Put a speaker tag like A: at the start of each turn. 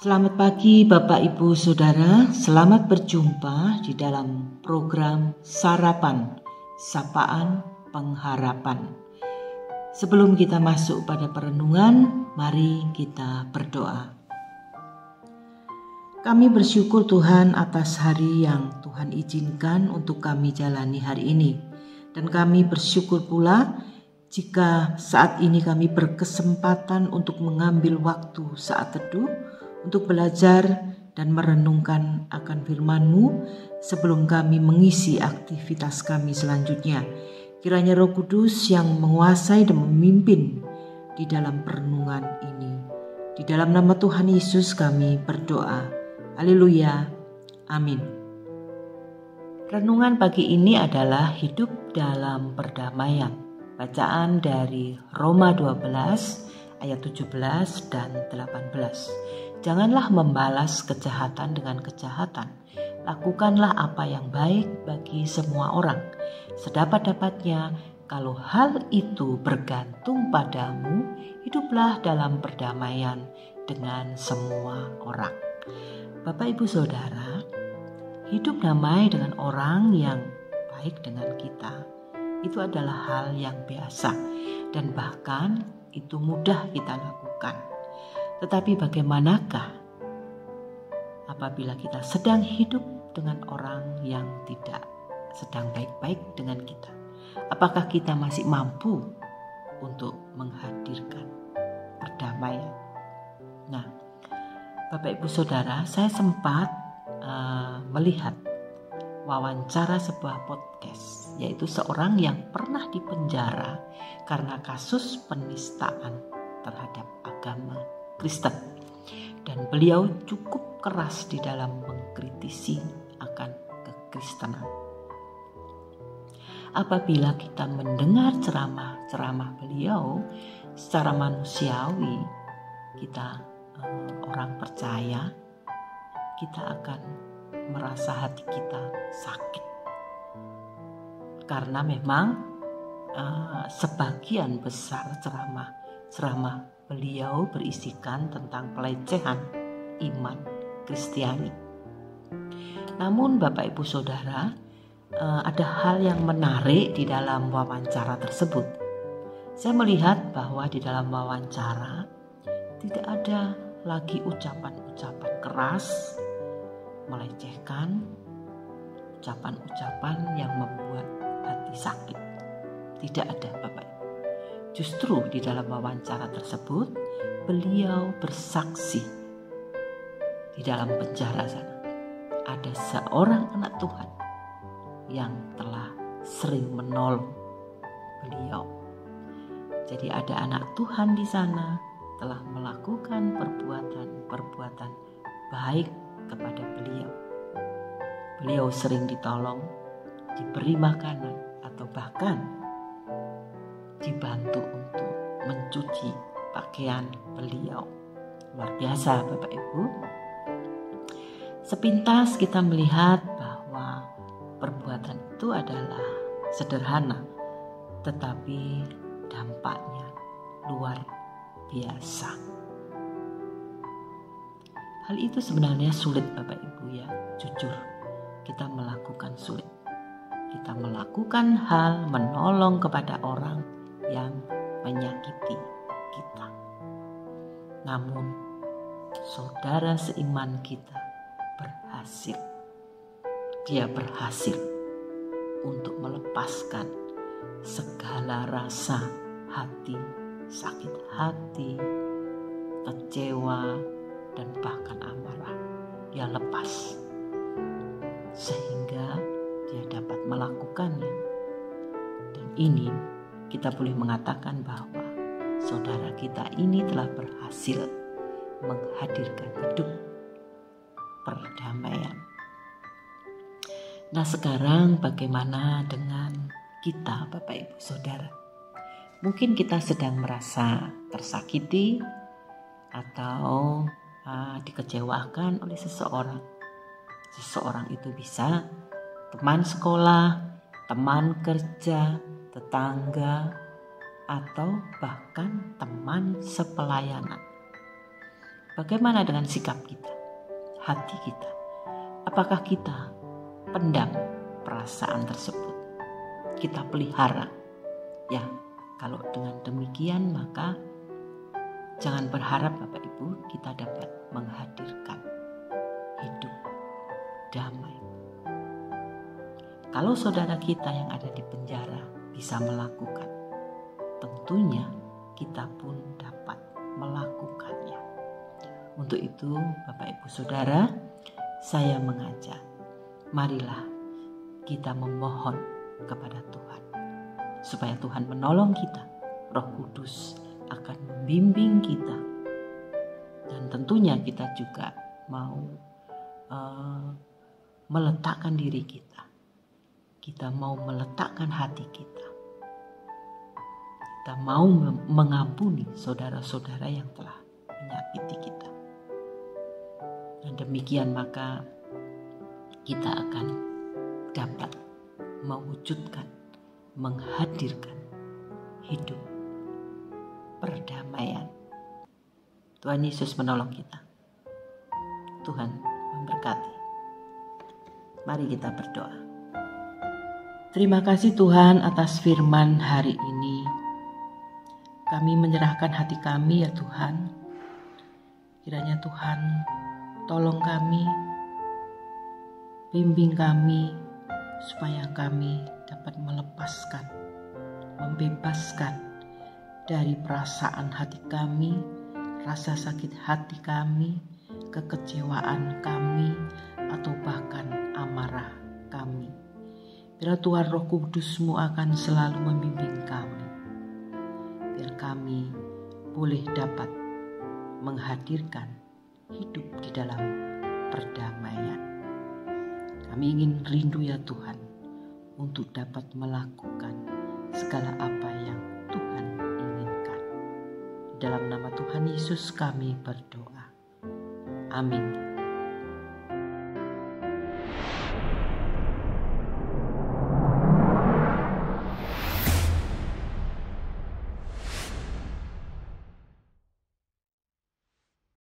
A: Selamat pagi Bapak Ibu Saudara, selamat berjumpa di dalam program Sarapan, Sapaan Pengharapan. Sebelum kita masuk pada perenungan, mari kita berdoa. Kami bersyukur Tuhan atas hari yang Tuhan izinkan untuk kami jalani hari ini. Dan kami bersyukur pula jika saat ini kami berkesempatan untuk mengambil waktu saat teduh untuk belajar dan merenungkan akan firman-Mu sebelum kami mengisi aktivitas kami selanjutnya. Kiranya Roh Kudus yang menguasai dan memimpin di dalam perenungan ini. Di dalam nama Tuhan Yesus kami berdoa. Haleluya. Amin. Renungan pagi ini adalah hidup dalam perdamaian. Bacaan dari Roma 12 ayat 17 dan 18. Janganlah membalas kejahatan dengan kejahatan. Lakukanlah apa yang baik bagi semua orang. Sedapat-dapatnya, kalau hal itu bergantung padamu, hiduplah dalam perdamaian dengan semua orang. Bapak Ibu Saudara, hidup damai dengan orang yang baik dengan kita itu adalah hal yang biasa dan bahkan itu mudah kita lakukan. Tetapi bagaimanakah apabila kita sedang hidup dengan orang yang tidak sedang baik-baik dengan kita? Apakah kita masih mampu untuk menghadirkan perdamaian? Nah, Bapak Ibu Saudara, saya sempat melihat wawancara sebuah podcast, yaitu seorang yang pernah dipenjara karena kasus penistaan terhadap agama Kristen. Dan beliau cukup keras di dalam mengkritisi akan kekristenan. Apabila kita mendengar ceramah beliau secara manusiawi, kita orang percaya, kita akan merasa hati kita sakit. Karena memang sebagian besar ceramah beliau berisikan tentang pelecehan iman Kristiani. Namun Bapak Ibu Saudara, ada hal yang menarik di dalam wawancara tersebut. Saya melihat bahwa di dalam wawancara tidak ada lagi ucapan-ucapan keras, melecehkan, ucapan-ucapan yang membuat hati sakit. Tidak ada, Bapak Ibu. Justru di dalam wawancara tersebut beliau bersaksi di dalam penjara sana ada seorang anak Tuhan yang telah sering menolong beliau. Jadi ada anak Tuhan di sana telah melakukan perbuatan baik kepada beliau. Beliau sering ditolong, diberi makanan, atau bahkan dibantu untuk mencuci pakaian beliau. Luar biasa Bapak Ibu. Sepintas kita melihat bahwa perbuatan itu adalah sederhana, tetapi dampaknya luar biasa. Hal itu sebenarnya sulit Bapak Ibu ya, jujur kita melakukan sulit. Kita melakukan hal menolong kepada orang yang menyakiti kita. Namun saudara seiman kita berhasil. Dia berhasil untuk melepaskan segala rasa hati, sakit hati, kecewa, dan bahkan amarah. Dia lepas sehingga dia dapat melakukannya. Dan ini kita boleh mengatakan bahwa saudara kita ini telah berhasil menghadirkan hidup perdamaian. Nah, sekarang bagaimana dengan kita Bapak Ibu Saudara? Mungkin kita sedang merasa tersakiti atau dikecewakan oleh seseorang. Seseorang itu bisa teman sekolah, teman kerja, tetangga, atau bahkan teman sepelayanan. Bagaimana dengan sikap kita, hati kita? Apakah kita pendam perasaan tersebut? Kita pelihara? Ya, kalau dengan demikian maka jangan berharap Bapak Ibu kita dapat menghadirkan hidup damai. Kalau saudara kita yang ada di penjara bisa melakukan, tentunya kita pun dapat melakukannya. Untuk itu Bapak Ibu Saudara, saya mengajak, marilah kita memohon kepada Tuhan supaya Tuhan menolong kita. Roh Kudus akan membimbing kita, dan tentunya kita juga mau meletakkan diri kita. Kita mau meletakkan hati kita. Kita mau mengampuni saudara-saudara yang telah menyakiti kita. Dan demikian maka kita akan dapat mewujudkan, menghadirkan hidup perdamaian. Tuhan Yesus menolong kita. Tuhan memberkati. Mari kita berdoa. Terima kasih Tuhan atas firman hari ini. Kami menyerahkan hati kami ya Tuhan. Kiranya Tuhan tolong kami, bimbing kami supaya kami dapat melepaskan, membebaskan dari perasaan hati kami, rasa sakit hati kami, kekecewaan kami, atau bahkan amarah kami. Biar Tuhan Roh Kudus-Mu akan selalu membimbing kami. Biar kami boleh dapat menghadirkan hidup di dalam perdamaian. Kami ingin rindu ya Tuhan untuk dapat melakukan segala apa yang Tuhan inginkan. Dalam nama Tuhan Yesus kami berdoa. Amin.